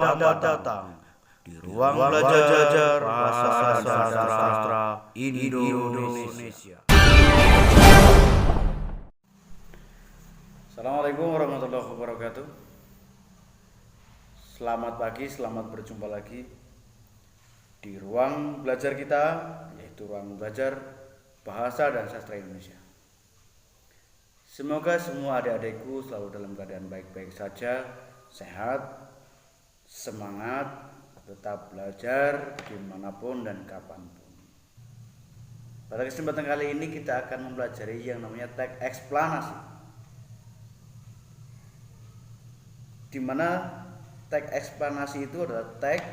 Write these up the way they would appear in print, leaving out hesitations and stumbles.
Selamat datang di ruang belajar bahasa sastra Indonesia. Assalamualaikum warahmatullahi wabarakatuh. Selamat pagi, selamat berjumpa lagi di ruang belajar kita, yaitu ruang belajar bahasa dan sastra Indonesia. Semoga semua adik-adikku selalu dalam keadaan baik-baik saja, sehat, semangat, tetap belajar dimanapun dan kapanpun. Pada kesempatan kali ini kita akan mempelajari yang namanya teks eksplanasi, di mana teks eksplanasi itu adalah teks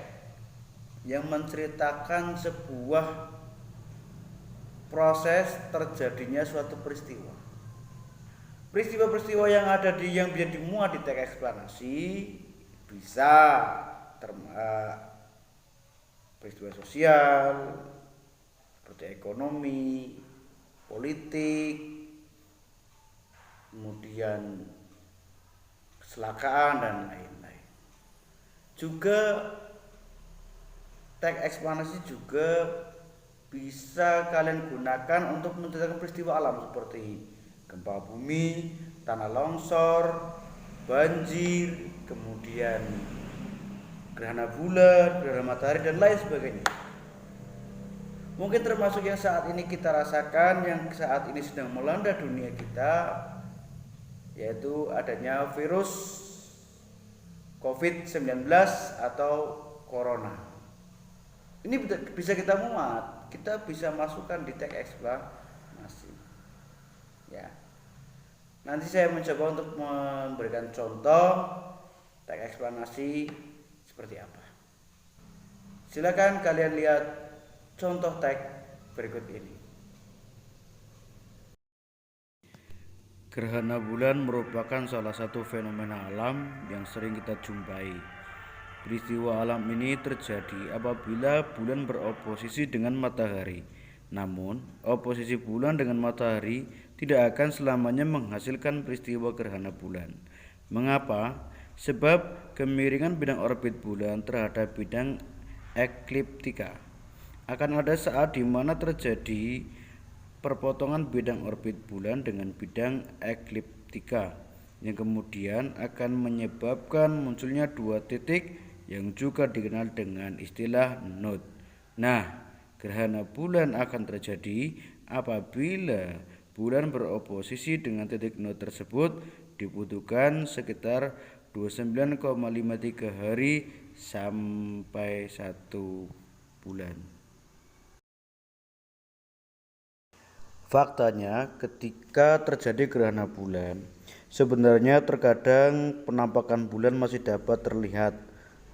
yang menceritakan sebuah proses terjadinya suatu peristiwa. Peristiwa-peristiwa yang bisa dimuat di teks eksplanasi bisa peristiwa sosial seperti ekonomi, politik, kemudian kecelakaan dan lain-lain. Juga teks eksplanasi juga bisa kalian gunakan untuk menceritakan peristiwa alam seperti gempa bumi, tanah longsor, banjir, kemudian gerhana bulan, gerhana matahari dan lain sebagainya. Mungkin termasuk yang saat ini kita rasakan, yang saat ini sedang melanda dunia kita, yaitu adanya virus COVID-19 atau corona. Ini bisa kita muat, kita bisa masukkan di teks eksplanasi. Ya. Nanti saya mencoba untuk memberikan contoh teks eksplanasi seperti apa. Silakan kalian lihat contoh teks berikut ini. Gerhana bulan merupakan salah satu fenomena alam yang sering kita jumpai. Peristiwa alam ini terjadi apabila bulan beroposisi dengan matahari. Namun, oposisi bulan dengan matahari tidak akan selamanya menghasilkan peristiwa gerhana bulan. Mengapa? Sebab kemiringan bidang orbit bulan terhadap bidang ekliptika. Akan ada saat di mana terjadi perpotongan bidang orbit bulan dengan bidang ekliptika yang kemudian akan menyebabkan munculnya dua titik yang juga dikenal dengan istilah node. Nah, gerhana bulan akan terjadi apabila bulan beroposisi dengan titik node tersebut. Dibutuhkan sekitar 29,53 hari sampai 1 bulan. Faktanya, ketika terjadi gerhana bulan, sebenarnya terkadang penampakan bulan masih dapat terlihat.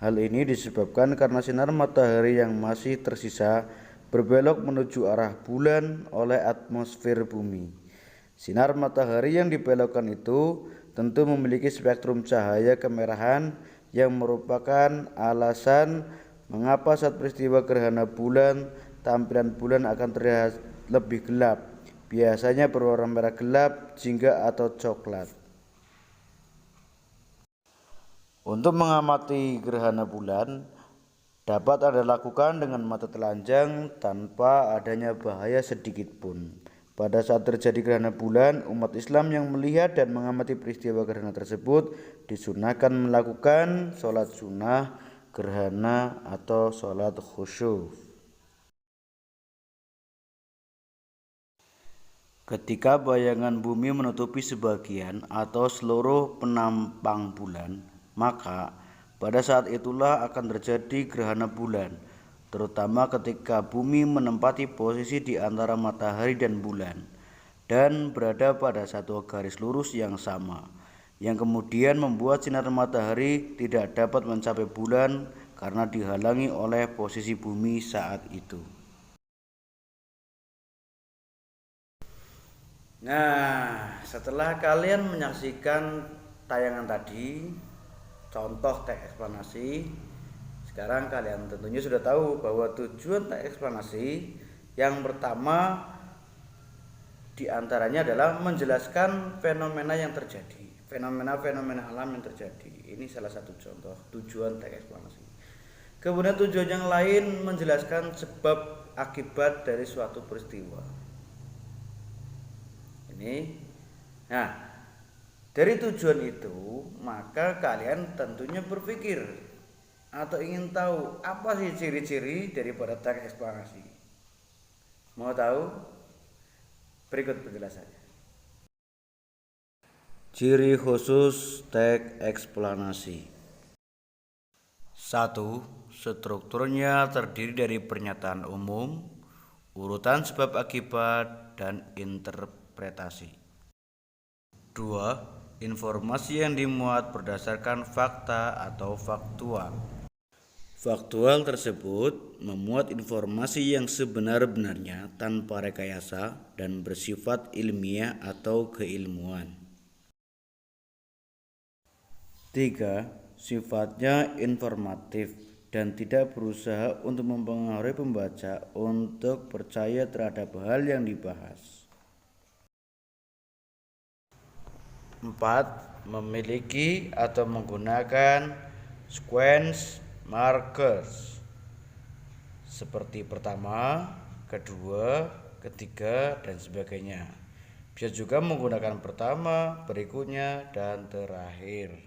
Hal ini disebabkan karena sinar matahari yang masih tersisa berbelok menuju arah bulan oleh atmosfer bumi. Sinar matahari yang dibelokkan itu tentu memiliki spektrum cahaya kemerahan yang merupakan alasan mengapa saat peristiwa gerhana bulan, tampilan bulan akan terlihat lebih gelap. Biasanya berwarna merah gelap, jingga atau coklat. Untuk mengamati gerhana bulan dapat Anda lakukan dengan mata telanjang tanpa adanya bahaya sedikit pun. Pada saat terjadi gerhana bulan, umat Islam yang melihat dan mengamati peristiwa gerhana tersebut disunahkan melakukan sholat sunnah gerhana atau sholat khusyuk. Ketika bayangan bumi menutupi sebagian atau seluruh penampang bulan, maka pada saat itulah akan terjadi gerhana bulan, terutama ketika bumi menempati posisi di antara matahari dan bulan dan berada pada satu garis lurus yang sama, yang kemudian membuat sinar matahari tidak dapat mencapai bulan karena dihalangi oleh posisi bumi saat itu. Nah, setelah kalian menyaksikan tayangan tadi, contoh teks eksplanasi, sekarang kalian tentunya sudah tahu bahwa tujuan teks eksplanasi yang pertama diantaranya adalah menjelaskan fenomena yang terjadi. fenomena-fenomena alam yang terjadi. Ini salah satu contoh tujuan teks eksplanasi. Kemudian tujuan yang lain menjelaskan sebab akibat dari suatu peristiwa. Ini, nah, dari tujuan itu maka kalian tentunya berpikir atau ingin tahu apa sih ciri-ciri daripada teks eksplanasi. Mau tahu? Berikut penjelasannya. Ciri khusus teks eksplanasi. 1. Strukturnya terdiri dari pernyataan umum, urutan sebab akibat, dan interpretasi. 2. Informasi yang dimuat berdasarkan fakta atau faktual. Faktual tersebut memuat informasi yang sebenar-benarnya tanpa rekayasa dan bersifat ilmiah atau keilmuan. 3. Sifatnya informatif dan tidak berusaha untuk mempengaruhi pembaca untuk percaya terhadap hal yang dibahas. 4. Memiliki atau menggunakan sequence markers seperti pertama, kedua, ketiga, dan sebagainya. Bisa juga menggunakan pertama, berikutnya, dan terakhir.